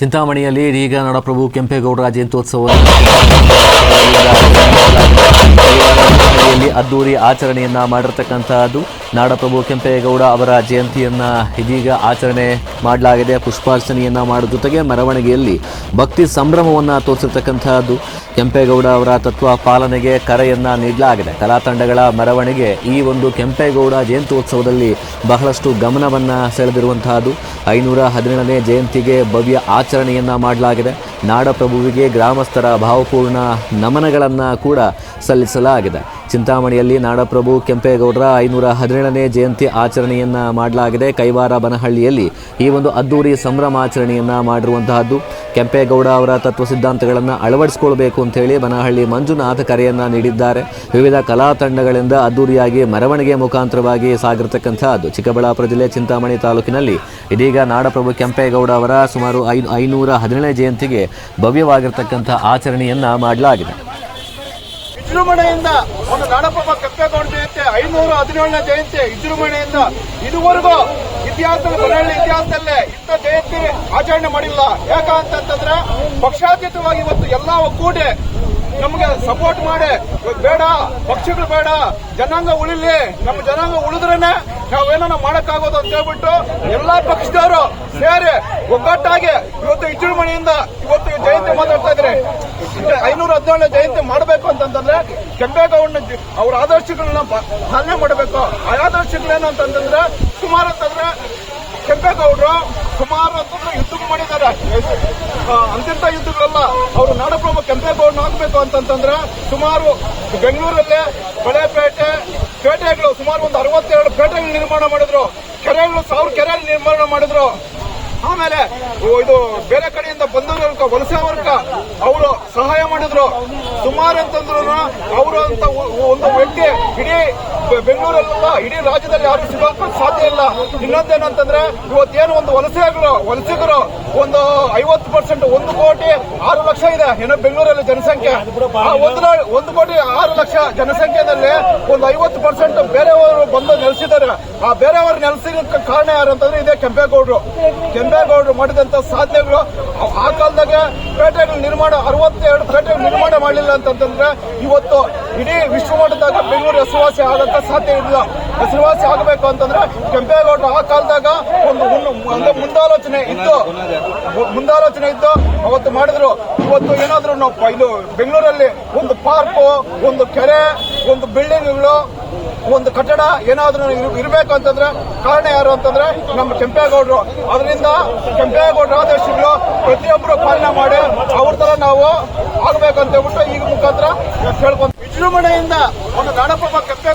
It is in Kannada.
ಚಿಂತಾಮಣಿಯಲ್ಲಿ ಇದೀಗ ನಾಡಪ್ರಭು ಕೆಂಪೇಗೌಡರ ಜಯಂತ್ಯೋತ್ಸವ ಅದ್ದೂರಿ ಆಚರಣೆಯನ್ನ ಮಾಡಿರ್ತಕ್ಕಂಥದ್ದು. ನಾಡಪ್ರಭು ಕೆಂಪೇಗೌಡ ಅವರ ಜಯಂತಿಯನ್ನ ಇದೀಗ ಆಚರಣೆ ಮಾಡಲಾಗಿದೆ. ಪುಷ್ಪಾರ್ಚನೆಯನ್ನ ಮಾಡೋ ಜೊತೆಗೆ ಮೆರವಣಿಗೆಯಲ್ಲಿ ಭಕ್ತಿ ಸಂಭ್ರಮವನ್ನು ತೋರಿಸಿರ್ತಕ್ಕಂಥದ್ದು. ಕೆಂಪೇಗೌಡ ಅವರ ತತ್ವ ಪಾಲನೆಗೆ ಕರೆಯನ್ನ ನೀಡಲಾಗಿದೆ. ಕಲಾ ತಂಡಗಳ ಮೆರವಣಿಗೆ ಈ ಒಂದು ಕೆಂಪೇಗೌಡ ಜಯಂತ್ಯೋತ್ಸವದಲ್ಲಿ ಬಹಳಷ್ಟು ಗಮನವನ್ನು ಸೆಳೆದಿರುವಂತಹದ್ದು. 517ನೇ ಜಯಂತಿಗೆ ಭವ್ಯ ಆಚರಣೆಯನ್ನ ಮಾಡಲಾಗಿದೆ. ನಾಡಪ್ರಭುವಿಗೆ ಗ್ರಾಮಸ್ಥರ ಭಾವಪೂರ್ಣ ನಮನಗಳನ್ನು ಕೂಡ ಸಲ್ಲಿಸಲಾಗಿದೆ. ಚಿಂತಾಮಣಿಯಲ್ಲಿ ನಾಡಪ್ರಭು ಕೆಂಪೇಗೌಡರ 517ನೇ ಜಯಂತಿ ಆಚರಣೆಯನ್ನ ಮಾಡಲಾಗಿದೆ. ಕೈವಾರ ಬನಹಳ್ಳಿಯಲ್ಲಿ ಈ ಒಂದು ಅದ್ದೂರಿ ಸಂಭ್ರಮಾಚರಣೆಯನ್ನ ಮಾಡಿರುವಂತಹದ್ದು. ಕೆಂಪೇಗೌಡ ಅವರ ತತ್ವ ಸಿದ್ಧಾಂತಗಳನ್ನು ಅಳವಡಿಸಿಕೊಳ್ಬೇಕು ಅಂತೇಳಿ ಬನಹಳ್ಳಿ ಮಂಜುನಾಥ್ ಕರೆಯನ್ನ ನೀಡಿದ್ದಾರೆ. ವಿವಿಧ ಕಲಾ ತಂಡಗಳಿಂದ ಅದ್ದೂರಿಯಾಗಿ ಮೆರವಣಿಗೆ ಮುಖಾಂತರವಾಗಿ ಸಾಗಿರ್ತಕ್ಕಂಥದ್ದು. ಚಿಕ್ಕಬಳ್ಳಾಪುರ ಜಿಲ್ಲೆ ಚಿಂತಾಮಣಿ ತಾಲೂಕಿನಲ್ಲಿ ಇದೀಗ ನಾಡಪ್ರಭು ಕೆಂಪೇಗೌಡ ಅವರ ಸುಮಾರು 517ನೇ ಜಯಂತಿಗೆ ಭವ್ಯವಾಗಿರ್ತಕ್ಕಂಥ ಆಚರಣೆಯನ್ನ ಮಾಡಲಾಗಿದೆ. ವಿಜೃಂಭಣೆಯಿಂದ ಒಂದು ನಾಡಪ್ರಭು ಕೆಂಪೇಗೌಡ ಜಯಂತಿ 517ನೇ ಜಯಂತಿ ವಿಜೃಂಭಣೆಯಿಂದ ಇದುವರೆಗೂ ಬನಹಳ್ಳಿ ಇತಿಹಾಸದಲ್ಲೇ ಇಂಥ ಜಯಂತಿ ಆಚರಣೆ ಮಾಡಿಲ್ಲ. ಯಾಕಂತಂದ್ರೆ ಪಕ್ಷಾತೀತವಾಗಿ ಇವತ್ತು ಎಲ್ಲ ಒಕ್ಕೂಡಿ ನಮಗೆ ಸಪೋರ್ಟ್ ಮಾಡಿ ಬೇಡ ಪಕ್ಷಗಳು ಬೇಡ ಜನಾಂಗ ಉಳಿಲಿ, ನಮ್ಮ ಜನಾಂಗ ಉಳಿದ್ರೇನೆ ನಾವೇನೋ ಮಾಡಕ್ಕಾಗೋದು ಅಂತ ಹೇಳ್ಬಿಟ್ಟು ಎಲ್ಲಾ ಪಕ್ಷದವರು ಸೇರಿ ಒಗ್ಗಟ್ಟಾಗಿ ಇವತ್ತು ವಿಜೃಂಭಣೆಯಿಂದ ಇವತ್ತು ಜಯಂತಿ ಮಾತಾಡ್ತಾ ಇದ್ರೆ 517ನೇ ಜಯಂತಿ ಮಾಡಬೇಕು ಅಂತಂದ್ರೆ ಕೆಂಪೇಗೌಡನ ಅವ್ರ ಆದರ್ಶಗಳನ್ನ ಪಾಲನೆ ಮಾಡಬೇಕು. ಆ ಆದರ್ಶಗಳೇನು ಅಂತಂದ್ರೆ ಸುಮಾರು ಅಂತಂದ್ರೆ ಕೆಂಪೇಗೌಡರು ಸುಮಾರು ಅಂತಂದ್ರೆ ಯುದ್ಧ ಮಾಡಿದ್ದಾರೆ. ಅಂತಿಂತ ಯುದ್ಧಗಳೆಲ್ಲ ಅವರು ನಾಡಪ್ರಭು ಕೆಂಪೇಗೌಡನ ಆಗ್ಬೇಕು ಅಂತಂದ್ರೆ ಸುಮಾರು ಬೆಂಗಳೂರಲ್ಲೇ ಬಳೆಪೇಟೆ ಪೇಟೆಗಳು ಸುಮಾರು ಒಂದು 62 ಪೇಟೆಗಳು ನಿರ್ಮಾಣ ಮಾಡಿದ್ರು. ಕೆರೆಗಳು 1000 ಕೆರೆ ನಿರ್ಮಾಣ ಮಾಡಿದ್ರು. ಆಮೇಲೆ ಇದು ಬೇರೆ ಕಡೆಯಿಂದ ಬಂದವರ ವಲಸೆ ವರ್ಗ ಅವರು ಸಹಾಯ ಮಾಡಿದ್ರು. ಸುಮಾರು ಅಂತಂದ್ರು ಅವರು ಅಂತ ಒಂದು ವ್ಯಕ್ತಿ ಇಡೀ ಬೆಂಗಳೂರಲ್ಲ ಇಡೀ ರಾಜ್ಯದಲ್ಲಿ ಯಾರು ಸಿಗೋಕೆ ಸಾಧ್ಯ ಇಲ್ಲ. ಇನ್ನೊಂದೇನಂತಂದ್ರೆ ಇವತ್ತೇನು ಒಂದು ವಲಸಿಗರು ಒಂದು 50% 1 ಕೋಟಿ 6 ಲಕ್ಷ ಇದೆ ಏನೋ ಬೆಂಗಳೂರಲ್ಲಿ ಜನಸಂಖ್ಯೆ. 1 ಕೋಟಿ 6 ಲಕ್ಷ ಜನಸಂಖ್ಯೆಯಲ್ಲಿ ಒಂದು 50% ಬೇರೆಯವರು ಬಂದು ನೆಲೆಸಿದ್ದಾರೆ. ಆ ಬೇರೆಯವರು ನೆಲೆಸಿದ ಕಾರಣ ಯಾರು ಅಂತಂದ್ರೆ ಇದೇ ಕೆಂಪೇಗೌಡರು ಮಾಡಿದಂತ ಸಾಧನೆಗಳು. ಆ ಕಾಲದಾಗ ಪೇಟೆಗಳು ನಿರ್ಮಾಣ 62 ಪೇಟೆಗಳು ನಿರ್ಮಾಣ ಮಾಡಲಿಲ್ಲ ಅಂತಂದ್ರೆ ಇವತ್ತು ಇಡೀ ವಿಶ್ವ ಮಟ್ಟದಾಗ ಬೆಂಗಳೂರು ಹೆಸರುವಾಸಿ ಆಗಂತ ಸಾಧ್ಯ ಇಲ್ಲ. ಹೆಸರುವಾಸಿ ಆಗಬೇಕು ಅಂತಂದ್ರೆ ಕೆಂಪೇಗೌಡರು ಆ ಕಾಲದಾಗ ಒಂದು ಮುಂದಾಲೋಚನೆ ಇದ್ದು ಅವತ್ತು ಮಾಡಿದ್ರು. ಇವತ್ತು ಏನಾದ್ರು ಇದು ಬೆಂಗಳೂರಲ್ಲಿ ಒಂದು ಪಾರ್ಕು, ಒಂದು ಕೆರೆ, ಒಂದು ಬಿಲ್ಡಿಂಗ್ಗಳು, ಒಂದು ಕಟ್ಟಡ ಏನಾದ್ರೂ ಇರಬೇಕು ಅಂತಂದ್ರೆ ಕಾರಣ ಯಾರು ಅಂತಂದ್ರೆ ನಮ್ಮ ಕೆಂಪೇಗೌಡರು. ಅದರಿಂದ ಕೆಂಪೇಗೌಡರ ಆದರ್ಶಗಳು ಪ್ರತಿಯೊಬ್ಬರು ಪಾಲನೆ ಮಾಡಿ ಅವ್ರ ತರ ನಾವು ಆಗ್ಬೇಕಂತ ಹೇಳ್ಬಿಟ್ಟು ಈಗ ಮುಖಾಂತರ ಕೇಳ್ಕೊಂತ ವಿಜೃಂಭಣೆಯಿಂದ ಒಂದು ನಾಡಪ್ರಭು ಕೆಂಪೇಗೌಡ